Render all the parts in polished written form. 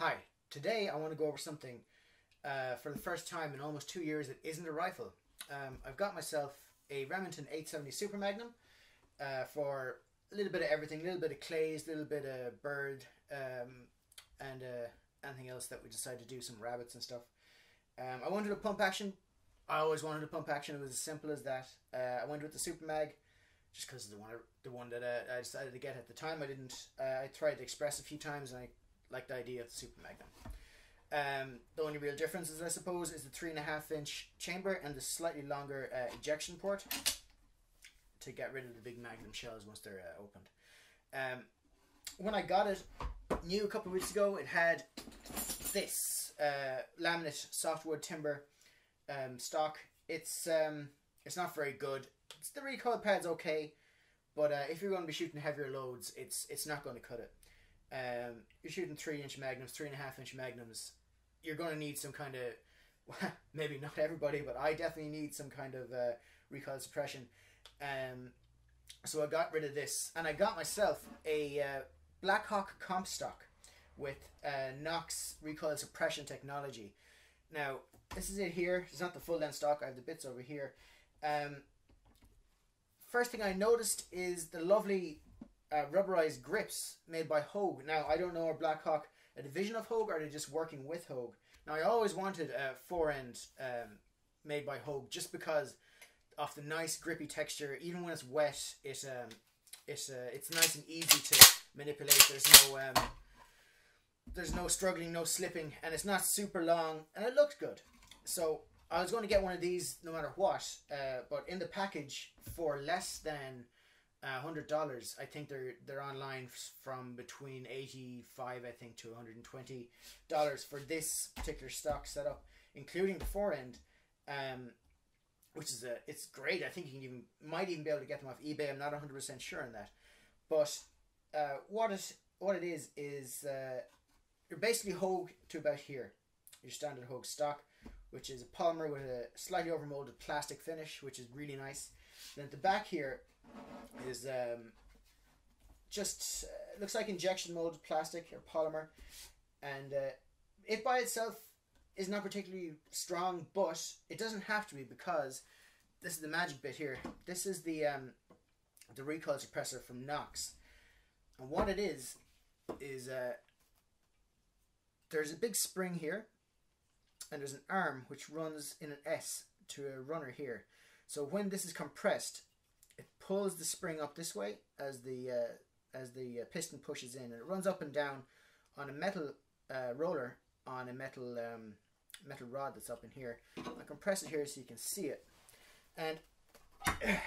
Hi, today I want to go over something for the first time in almost 2 years that isn't a rifle. I've got myself a Remington 870 Super Magnum for a little bit of everything, a little bit of clays, a little bit of bird, and anything else that we decided to do, some rabbits and stuff. I wanted a pump action. I always wanted a pump action. It was as simple as that. I went with the Super Mag just because the one that I decided to get at the time. I tried the Express a few times and I liked the idea of the Super Magnum. The only real differences, I suppose, is the 3.5-inch chamber and the slightly longer ejection port to get rid of the big Magnum shells once they're opened. When I got it new a couple of weeks ago, it had this laminate softwood timber stock. It's not very good. The recoil pad's okay, but if you're going to be shooting heavier loads, it's not going to cut it. You're shooting 3-inch magnums, 3.5-inch magnums. You're going to need some kind of, maybe not everybody, but I definitely need some kind of recoil suppression. So I got rid of this, and I got myself a Blackhawk CompStock with Knoxx recoil suppression technology. Now, this is it here. It's not the full length stock. I have the bits over here. First thing I noticed is the lovely rubberized grips made by Hogue. Now, I don't know, are Blackhawk a division of Hogue, or are they just working with Hogue? Now, I always wanted a forend made by Hogue just because of the nice grippy texture. Even when it's wet, it's nice and easy to manipulate. There's no struggling, no slipping, and it's not super long, and it looks good. So I was going to get one of these no matter what, but in the package for less than $100, I think they're online from between $85, I think, to $120 for this particular stock setup, including the forend, which is it's great. I think you might even be able to get them off eBay. I'm not 100% sure on that, but what it is you're basically Hogue to about here, your standard Hogue stock, which is a polymer with a slightly overmolded plastic finish, which is really nice. Then at the back here is just looks like injection molded plastic or polymer, and it by itself is not particularly strong, but it doesn't have to be, because this is the magic bit here. This is the recoil suppressor from Knoxx, and what it is there's a big spring here, and there's an arm which runs in an S to a runner here. So when this is compressed, it pulls the spring up this way as the piston pushes in, and it runs up and down on a metal roller on a metal rod that's up in here. I'll compress it here so you can see it, and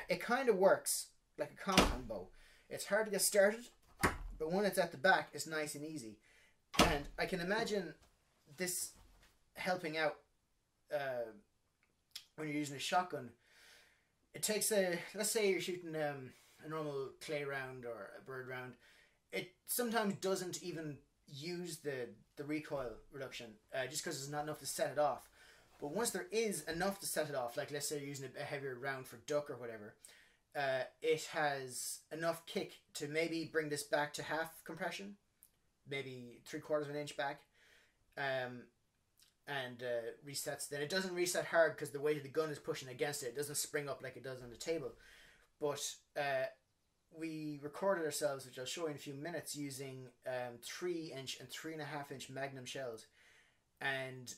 it kind of works like a compound bow. It's hard to get started, but when it's at the back, it's nice and easy. And I can imagine this helping out when you're using a shotgun. It takes let's say you're shooting a normal clay round or a bird round. It sometimes doesn't even use the recoil reduction just because there's not enough to set it off. But once there is enough to set it off, like let's say you're using a heavier round for duck or whatever, it has enough kick to maybe bring this back to half compression, maybe 3/4 of an inch back, and resets. Then it doesn't reset hard because the weight of the gun is pushing against it. It doesn't spring up like it does on the table. But we recorded ourselves, which I'll show you in a few minutes, using 3-inch and 3.5-inch Magnum shells, and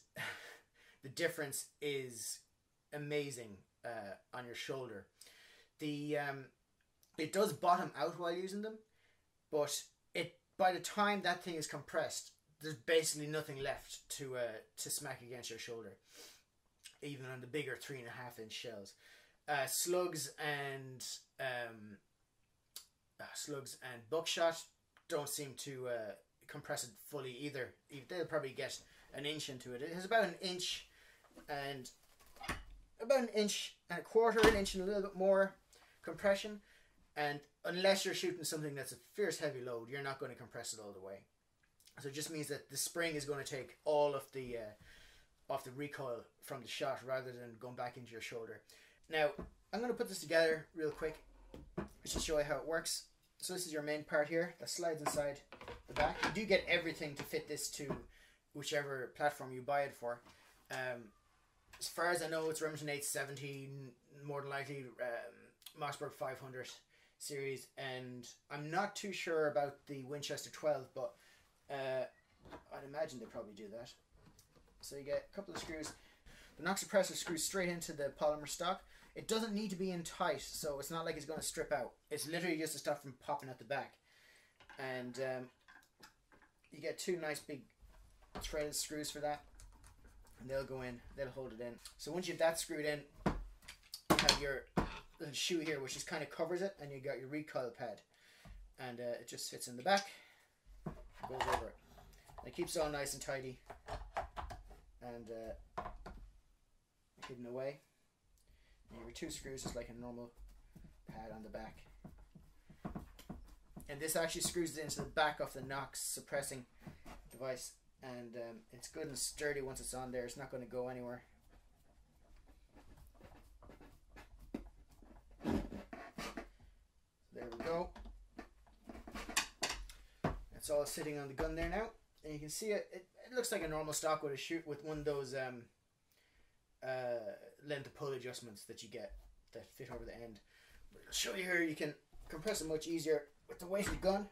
the difference is amazing on your shoulder. It does bottom out while using them, but by the time that thing is compressed, there's basically nothing left to smack against your shoulder, even on the bigger 3.5-inch shells. Slugs and buckshot don't seem to compress it fully either. They'll probably get an inch into it. It has about an inch and a quarter, an inch and a little bit more compression. And unless you're shooting something that's a fierce heavy load, you're not going to compress it all the way. So it just means that the spring is going to take all of the recoil from the shot rather than going back into your shoulder. Now, I'm going to put this together real quick just to show you how it works. So this is your main part here that slides inside the back. You do get everything to fit this to whichever platform you buy it for. As far as I know, it's Remington 870, more than likely Mossberg 500 series, and I'm not too sure about the Winchester 12, but I'd imagine they probably do that. So you get a couple of screws. The Knoxx suppressor screws straight into the polymer stock. It doesn't need to be in tight, so it's not like it's going to strip out. It's literally just to stop from popping at the back. And you get two nice big threaded screws for that, and they'll go in, they'll hold it in. So once you have that screwed in, you have your little shoe here, which just kind of covers it, and you got your recoil pad, and it just fits in the back, goes over it. And it keeps it all nice and tidy and hidden away. And you have your two screws, just like a normal pad on the back. And this actually screws it into the back of the Knoxx suppressing device, and it's good and sturdy once it's on there. It's not going to go anywhere. There we go. It's all sitting on the gun there now, and you can see it. It looks like a normal stock with a shoot with one of those length of pull adjustments that you get that fit over the end. But I'll show you here. You can compress it much easier with the weight of the gun,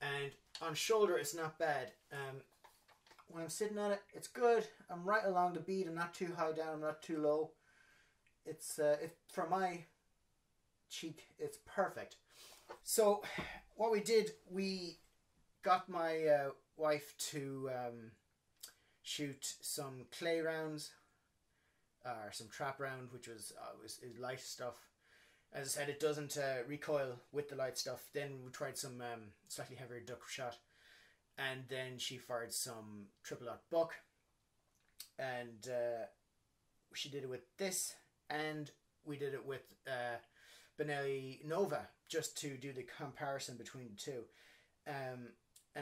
and on shoulder it's not bad. When I'm sitting on it, it's good. I'm right along the bead. I'm not too high down. I'm not too low. It's for my cheek, it's perfect. So what we did, we got my wife to shoot some clay rounds, or some trap round, which was light stuff. As I said, it doesn't recoil with the light stuff. Then we tried some slightly heavier duck shot, and then she fired some triple dot buck, and she did it with this, and we did it with Benelli Nova, just to do the comparison between the two. And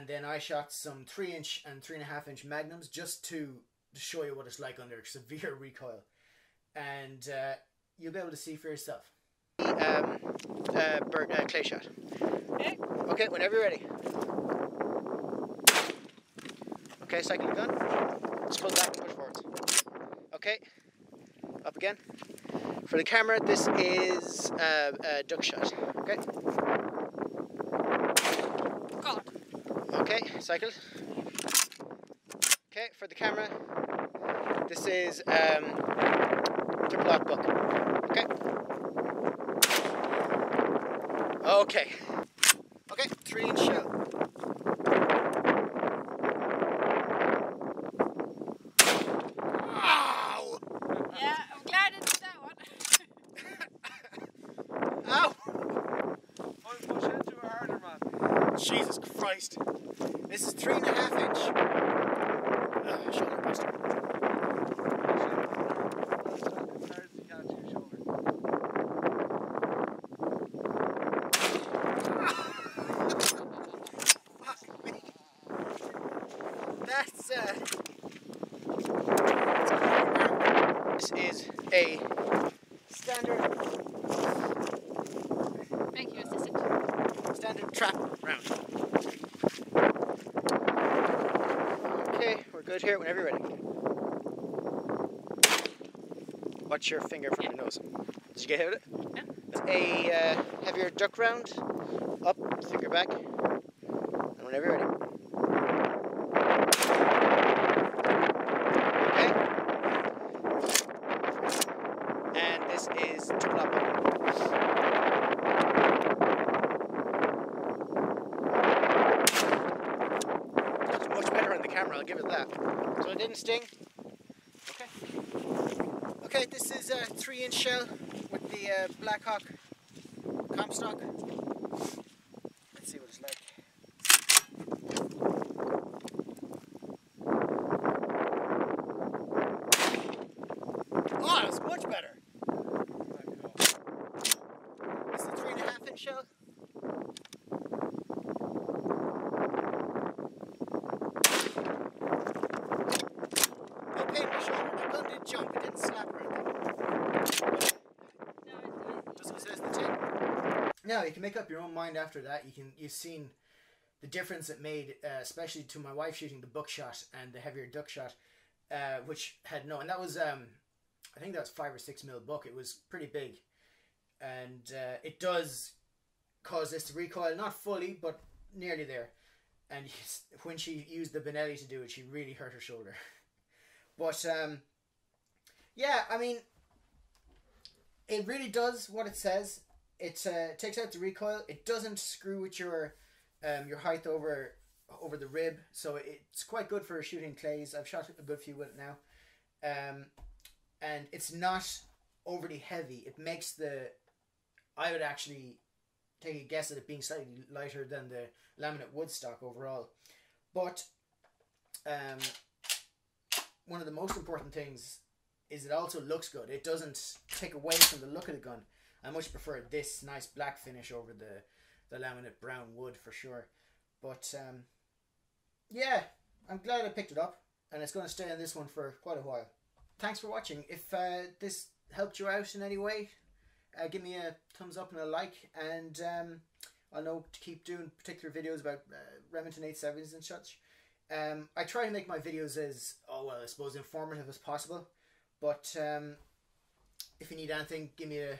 then I shot some 3-inch and 3.5-inch magnums, just to show you what it's like under severe recoil, and you'll be able to see for yourself. Clay shot. Okay. Okay, whenever you're ready. Okay, cycle the gun. Just pull back and push forwards. Okay. Up again. For the camera, this is a duck shot. Okay. God. Okay, cycle. Okay, for the camera, this is triple dot buck. Okay. Okay. Okay, 3-inch shell. Ow! Yeah, I'm glad I did that one. Ow! I'm pushing into it harder, man. Jesus Christ. This is 3.5-inch. Shoulder buster. This is a standard. Thank you, assistant. Standard trap round. Okay, we're good here whenever you're ready. Watch your finger from your nose. Did you get hit with it? Yeah. It's a heavier duck round. Up, finger back. And whenever you're ready. Okay. And this is triple dot buck. It's much better on the camera, I'll give it that. So it didn't sting. Okay. Okay, this is a 3-inch shell with the Blackhawk CompStock. Let's see what it's like. Oh, that's much better. This is a 3.5-inch shell. No pain in the shoulder. The gun didn't jump. It didn't slap or anything. Just as it says in the tin. Now you can make up your own mind after that. You've seen the difference it made, especially to my wife shooting the buckshot and the heavier duck shot, which had no, and that was I think that's 5 or 6 mil buck. It was pretty big, and it does cause this to recoil, not fully, but nearly there. And when she used the Benelli to do it, she really hurt her shoulder. But yeah, I mean, it really does what it says. It takes out the recoil. It doesn't screw with your height over the rib, so it's quite good for shooting clays. I've shot a good few with it now, and it's not overly heavy. It makes I would actually take a guess at it being slightly lighter than the laminate wood stock overall. But one of the most important things is it also looks good. It doesn't take away from the look of the gun. I much prefer this nice black finish over the laminate brown wood for sure. But yeah, I'm glad I picked it up, and it's going to stay on this one for quite a while. Thanks for watching. If this helped you out in any way, give me a thumbs up and a like, and I'll know to keep doing particular videos about Remington 870s and such. I try to make my videos as, I suppose, informative as possible, but if you need anything, give me a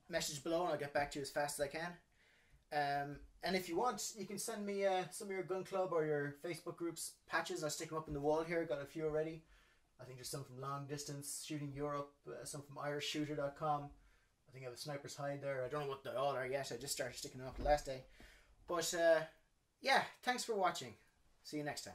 message below and I'll get back to you as fast as I can. And if you want, you can send me some of your gun club or your Facebook groups patches. I'll stick them up in the wall here. Got a few already. I think there's some from Long Distance Shooting Europe, some from irishshooter.com. I think I have a Sniper's Hide there. I don't know what they all are yet. I just started sticking them up the last day. But yeah, thanks for watching. See you next time.